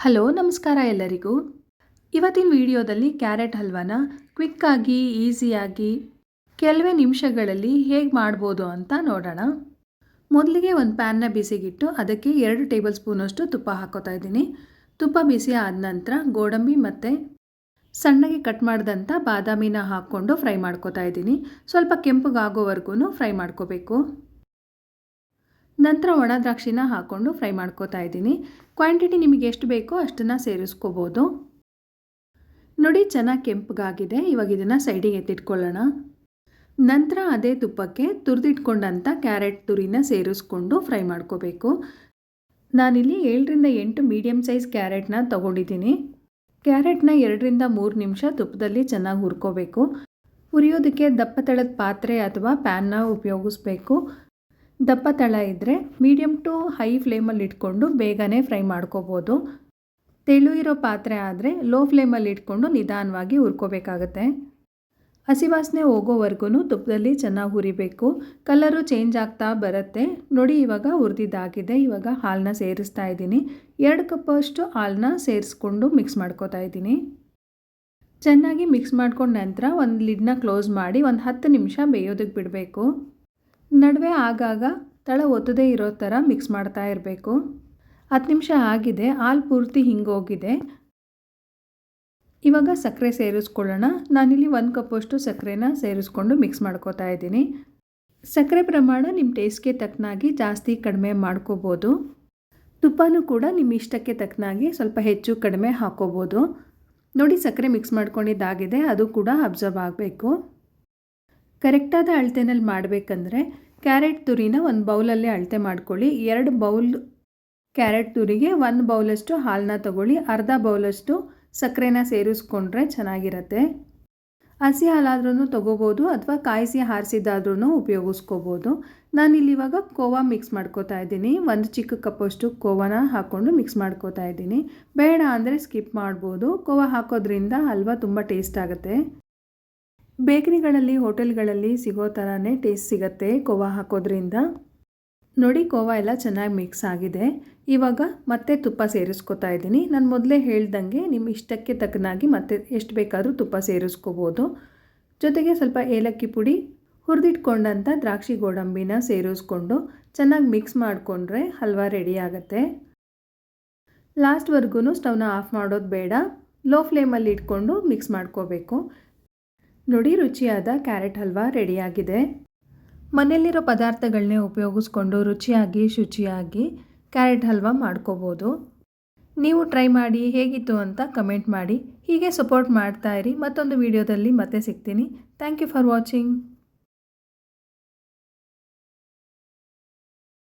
Hello ನಮಸ್ಕಾರ ಎಲ್ಲರಿಗೂ. ಇವತ್ತಿನ ವಿಡಿಯೋದಲ್ಲಿ ಕ್ಯಾರೆಟ್ ಹಲ್ವಾನ ಕ್ವಿಕ್ಕಾಗಿ ಈಸಿಯಾಗಿ ಕೆಲವೇ ನಿಮಿಷಗಳಲ್ಲಿ ಹೇಗೆ ಮಾಡ್ಬೋದು ಅಂತ ನೋಡೋಣ. ಮೊದಲಿಗೆ ಒಂದು ಪ್ಯಾನ್ನ ಬಿಸಿಗಿಟ್ಟು ಅದಕ್ಕೆ 2 ಟೇಬಲ್ ಸ್ಪೂನಷ್ಟು ತುಪ್ಪ ಹಾಕೋತಾ ಇದ್ದೀನಿ. ತುಪ್ಪ ಬಿಸಿ ಆದ ನಂತರ ಗೋಡಂಬಿ ಮತ್ತು ಸಣ್ಣಗೆ ಕಟ್ ಮಾಡಿದಂಥ ಬಾದಾಮಿನ ಹಾಕ್ಕೊಂಡು ಫ್ರೈ ಮಾಡ್ಕೋತಾ ಇದ್ದೀನಿ. ಸ್ವಲ್ಪ ಕೆಂಪಗಾಗೋವರೆಗೂ ಫ್ರೈ ಮಾಡ್ಕೋಬೇಕು. ನಂತರ ಒಣ ದ್ರಾಕ್ಷಿನ ಹಾಕ್ಕೊಂಡು ಫ್ರೈ ಮಾಡ್ಕೋತಾ ಇದ್ದೀನಿ. ಕ್ವಾಂಟಿಟಿ ನಿಮಗೆ ಎಷ್ಟು ಬೇಕೋ ಅಷ್ಟನ್ನು ಸೇರಿಸ್ಕೋಬೋದು. ನೋಡಿ ಚೆನ್ನಾಗಿ ಕೆಂಪಗಾಗಿದೆ. ಇವಾಗ ಇದನ್ನು ಸೈಡಿಗೆ ಎತ್ತಿಟ್ಕೊಳ್ಳೋಣ. ನಂತರ ಅದೇ ತುಪ್ಪಕ್ಕೆ ತುರಿದಿಟ್ಕೊಂಡಂಥ ಕ್ಯಾರೆಟ್ ತುರಿನ ಸೇರಿಸ್ಕೊಂಡು ಫ್ರೈ ಮಾಡ್ಕೋಬೇಕು. ನಾನಿಲ್ಲಿ 7ರಿಂದ 8 ಮೀಡಿಯಮ್ ಸೈಜ್ ಕ್ಯಾರೆಟ್ನ ತೊಗೊಂಡಿದ್ದೀನಿ. ಕ್ಯಾರೆಟ್ನ 2ರಿಂದ 3 ನಿಮಿಷ ತುಪ್ಪದಲ್ಲಿ ಚೆನ್ನಾಗಿ ಹುರ್ಕೋಬೇಕು. ಹುರಿಯೋದಕ್ಕೆ ದಪ್ಪ ತಳದ ಪಾತ್ರೆ ಅಥವಾ ಪ್ಯಾನ್ನ ಉಪಯೋಗಿಸ್ಬೇಕು. ದಪ್ಪ ತಳ ಇದ್ದರೆ ಮೀಡಿಯಮ್ ಟು ಹೈ ಫ್ಲೇಮಲ್ಲಿ ಇಟ್ಕೊಂಡು ಬೇಗನೆ ಫ್ರೈ ಮಾಡ್ಕೋಬೋದು. ತೆಳು ಇರೋ ಪಾತ್ರೆ ಆದರೆ ಲೋ ಫ್ಲೇಮಲ್ಲಿ ಇಟ್ಕೊಂಡು ನಿಧಾನವಾಗಿ ಹುರ್ಕೋಬೇಕಾಗತ್ತೆ. ಹಸಿ ವಾಸನೆ ಹೋಗೋವರೆಗೂ ತುಪ್ಪದಲ್ಲಿ ಚೆನ್ನಾಗಿ ಹುರಿಬೇಕು. ಕಲರು ಚೇಂಜ್ ಆಗ್ತಾ ಬರುತ್ತೆ. ನೋಡಿ ಇವಾಗ ಹುರಿದಿದ್ದಾಗಿದೆ. ಇವಾಗ ಹಾಲನ್ನ ಸೇರಿಸ್ತಾ ಇದ್ದೀನಿ. 2 ಕಪ್ಪಷ್ಟು ಹಾಲನ್ನ ಸೇರಿಸ್ಕೊಂಡು ಮಿಕ್ಸ್ ಮಾಡ್ಕೋತಾ ಇದ್ದೀನಿ. ಚೆನ್ನಾಗಿ ಮಿಕ್ಸ್ ಮಾಡ್ಕೊಂಡ ನಂತರ ಒಂದು ಲಿಡ್ನ ಕ್ಲೋಸ್ ಮಾಡಿ ಒಂದು 10 ನಿಮಿಷ ಬೇಯೋದಕ್ಕೆ ಬಿಡಬೇಕು. ನಡುವೆ ಆಗಾಗ ತಳ ಒತ್ತದೇ ಇರೋ ಥರ ಮಿಕ್ಸ್ ಮಾಡ್ತಾ ಇರಬೇಕು. 10 ನಿಮಿಷ ಆಗಿದೆ. ಹಾಲು ಪೂರ್ತಿ ಹಿಂಗೋಗಿದೆ. ಇವಾಗ ಸಕ್ಕರೆ ಸೇರಿಸ್ಕೊಳ್ಳೋಣ. ನಾನಿಲ್ಲಿ 1 ಕಪ್ಪಷ್ಟು ಸಕ್ಕರೆನ ಸೇರಿಸ್ಕೊಂಡು ಮಿಕ್ಸ್ ಮಾಡ್ಕೋತಾ ಇದ್ದೀನಿ. ಸಕ್ಕರೆ ಪ್ರಮಾಣ ನಿಮ್ಮ ಟೇಸ್ಟ್ಗೆ ತಕ್ಕನಾಗಿ ಜಾಸ್ತಿ ಕಡಿಮೆ ಮಾಡ್ಕೋಬೋದು. ತುಪ್ಪನೂ ಕೂಡ ನಿಮ್ಮ ಇಷ್ಟಕ್ಕೆ ತಕ್ಕನಾಗಿ ಸ್ವಲ್ಪ ಹೆಚ್ಚು ಕಡಿಮೆ ಹಾಕ್ಕೋಬೋದು. ನೋಡಿ ಸಕ್ಕರೆ ಮಿಕ್ಸ್ ಮಾಡ್ಕೊಂಡಿದ್ದಾಗಿದೆ. ಅದು ಕೂಡ ಅಬ್ಸರ್ವ್ ಆಗಬೇಕು. ಕರೆಕ್ಟಾದ ಅಳತೆನಲ್ಲಿ ಮಾಡಬೇಕಂದ್ರೆ ಕ್ಯಾರೆಟ್ ತುರಿನ ಒಂದು ಬೌಲಲ್ಲಿ ಅಳತೆ ಮಾಡ್ಕೊಳ್ಳಿ. 2 ಬೌಲ್ ಕ್ಯಾರೆಟ್ ತುರಿಗೆ 1 ಬೌಲಷ್ಟು ಹಾಲನ್ನ ತಗೊಳ್ಳಿ. ಅರ್ಧ ಬೌಲಷ್ಟು ಸಕ್ಕರೆನ ಸೇರಿಸ್ಕೊಂಡ್ರೆ ಚೆನ್ನಾಗಿರುತ್ತೆ. ಹಸಿ ಹಾಲಾದ್ರೂ ತೊಗೋಬೋದು ಅಥವಾ ಕಾಯಿಸಿ ಹಾರಿಸಿದ್ದಾದ್ರೂ ಉಪಯೋಗಿಸ್ಕೋಬೋದು. ನಾನಿಲ್ಲಿ ಇವಾಗ ಕೋವಾ ಮಿಕ್ಸ್ ಮಾಡ್ಕೋತಾ ಇದ್ದೀನಿ. 1 ಚಿಕ್ಕ ಕಪ್ಪಷ್ಟು ಕೋವಾನ ಹಾಕ್ಕೊಂಡು ಮಿಕ್ಸ್ ಮಾಡ್ಕೋತಾ ಇದ್ದೀನಿ. ಬೇಡ ಅಂದರೆ ಸ್ಕಿಪ್ ಮಾಡ್ಬೋದು. ಕೋವಾ ಹಾಕೋದ್ರಿಂದ ಹಲ್ವಾ ತುಂಬ ಟೇಸ್ಟ್ ಆಗುತ್ತೆ. ಬೇಕರಿಗಳಲ್ಲಿ ಹೋಟೆಲ್ಗಳಲ್ಲಿ ಸಿಗೋ ಥರನೇ ಟೇಸ್ಟ್ ಸಿಗುತ್ತೆ ಕೋವಾ ಹಾಕೋದ್ರಿಂದ. ನೋಡಿ ಕೋವಾ ಎಲ್ಲ ಚೆನ್ನಾಗಿ ಮಿಕ್ಸ್ ಆಗಿದೆ. ಇವಾಗ ಮತ್ತೆ ತುಪ್ಪ ಸೇರಿಸ್ಕೋತಾ ಇದ್ದೀನಿ. ನಾನು ಮೊದಲೇ ಹೇಳ್ದಂಗೆ ನಿಮ್ಮ ಇಷ್ಟಕ್ಕೆ ತಕ್ಕನಾಗಿ ಮತ್ತೆ ಎಷ್ಟು ಬೇಕಾದರೂ ತುಪ್ಪ ಸೇರಿಸ್ಕೋಬೋದು. ಜೊತೆಗೆ ಸ್ವಲ್ಪ ಏಲಕ್ಕಿ ಪುಡಿ, ಹುರಿದಿಟ್ಕೊಂಡಂಥ ದ್ರಾಕ್ಷಿ ಗೋಡಂಬಿನ ಸೇರಿಸ್ಕೊಂಡು ಚೆನ್ನಾಗಿ ಮಿಕ್ಸ್ ಮಾಡಿಕೊಂಡ್ರೆ ಹಲ್ವಾ ರೆಡಿ ಆಗುತ್ತೆ. ಲಾಸ್ಟ್ವರೆಗೂ ಸ್ಟವ್ನ ಆಫ್ ಮಾಡೋದು ಬೇಡ. ಲೋ ಫ್ಲೇಮಲ್ಲಿ ಇಟ್ಕೊಂಡು ಮಿಕ್ಸ್ ಮಾಡ್ಕೋಬೇಕು. ನೋಡಿ ರುಚಿಯಾದ ಕ್ಯಾರೆಟ್ ಹಲ್ವಾ ರೆಡಿಯಾಗಿದೆ. ಮನೆಯಲ್ಲಿರೋ ಪದಾರ್ಥಗಳನ್ನೇ ಉಪಯೋಗಿಸ್ಕೊಂಡು ರುಚಿಯಾಗಿ ಶುಚಿಯಾಗಿ ಕ್ಯಾರೆಟ್ ಹಲ್ವಾ ಮಾಡ್ಕೋಬೋದು. ನೀವು ಟ್ರೈ ಮಾಡಿ ಹೇಗಿತ್ತು ಅಂತ ಕಮೆಂಟ್ ಮಾಡಿ. ಹೀಗೆ ಸಪೋರ್ಟ್ ಮಾಡ್ತಾಯಿರಿ. ಮತ್ತೊಂದು ವಿಡಿಯೋದಲ್ಲಿ ಮತ್ತೆ ಸಿಗ್ತೀನಿ. Thank you for watching.